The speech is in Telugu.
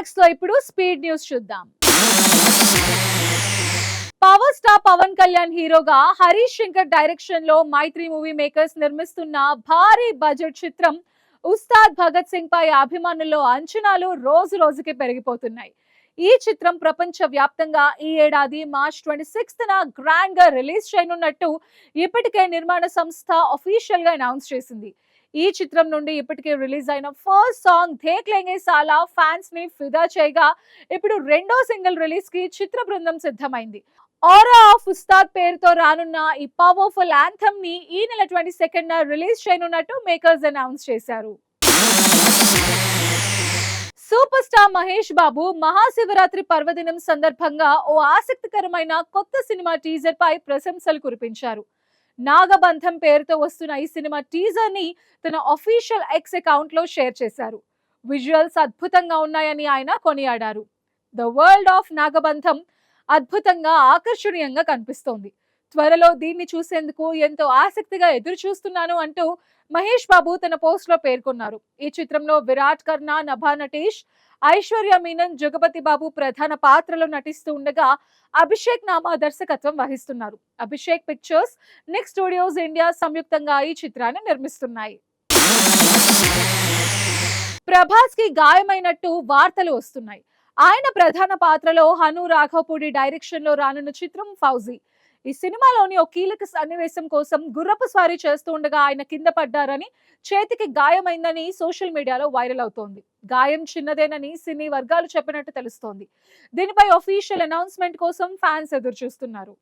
మ్యాక్స్ లో ఇప్పుడు స్పీడ్ న్యూస్ చూద్దాం. పవర్ స్టార్ పవన్ కళ్యాణ్ హీరోగా హరీష్ శంకర్ డైరెక్షన్ లో మైత్రి మూవీ మేకర్స్ నిర్మిస్తున్న భారీ బడ్జెట్ చిత్రం ఉస్తాద్ భగత్ సింగ్ పై అభిమానుల్లో అంచనాలు రోజు రోజుకి పెరిగిపోతున్నాయి. ఈ చిత్రం ప్రపంచ వ్యాప్తంగా ఈ ఏడాది మార్చ్ 26న గ్రాండ్ గా రిలీజ్ చేయనున్నట్టు ఇప్పటికే నిర్మాణ సంస్థ అఫీషియల్ గా అనౌన్స్ చేసింది. ఈ చిత్రం నుండి ఇప్పటికే రిలీజ్ అయిన ఫస్ట్ సాంగ్ ధేక్ లేంగే సాలా ఫ్యాన్స్ ని ఫిదా చేయగా, ఇప్పుడు రెండో సింగిల్ రిలీజ్ కి చిత్ర బృందం సిద్ధమైంది. ఆరా ఆఫ్ ఉస్తాద్ పేరుతో రానున్న ఈ పవర్ఫుల్ యాంథమ్ ని ఈ నెల 22న రిలీజ్ చేయనున్నట్టు మేకర్స్ అనౌన్స్ చేశారు. సూపర్ స్టార్ మహేష్ బాబు మహాశివరాత్రి పర్వదినం సందర్భంగా ఓ ఆసక్తికరమైన కొత్త సినిమా టీజర్ పై ప్రశంసలు కురిపించారు. నాగబంధం పేరుతో వస్తున్న ఈ సినిమా టీజర్ ని తన అఫీషియల్ ఎక్స్ అకౌంట్ లో షేర్ చేశారు. విజువల్స్ అద్భుతంగా ఉన్నాయని ఆయన కొనియాడారు. ద వరల్డ్ ఆఫ్ నాగబంధం అద్భుతంగా ఆకర్షణీయంగా కనిపిస్తోంది. త్వరలో దీన్ని చూసేందుకు ఎంతో ఆసక్తిగా ఎదురు చూస్తున్నాను అంటూ మహేష్ బాబు తన పోస్ట్ లో పేర్కొన్నారు. ఈ చిత్రంలో విరాట్ కర్ణ, నభా నటేష్, ఐశ్వర్య మీనన్, జగపతి బాబు ప్రధాన పాత్రలో నటిస్తూ ఉండగా అభిషేక్ నామా దర్శకత్వం వహిస్తున్నారు. Abhishek pictures, next studios India సంయుక్తంగా ఈ చిత్రాన్ని నిర్మిస్తున్నాయి. ప్రభాస్ కి గాయమైనట్టు వార్తలు వస్తున్నాయి. ఆయన ప్రధాన పాత్రలో హను రాఘవపూడి డైరెక్షన్ లో రానున్న చిత్రం ఫౌజీ. ఈ సినిమాలోని ఒక కీలక సన్నివేశం కోసం గుర్రపు స్వారీ చేస్తూ ఉండగా ఆయన కింద పడ్డారని, చేతికి గాయమైందని సోషల్ మీడియాలో వైరల్ అవుతోంది. గాయం చిన్నదేనని సినీ వర్గాలు చెప్పినట్టు తెలుస్తోంది. దీనిపై అఫీషియల్ అనౌన్స్మెంట్ కోసం ఫ్యాన్స్ ఎదురు చూస్తున్నారు.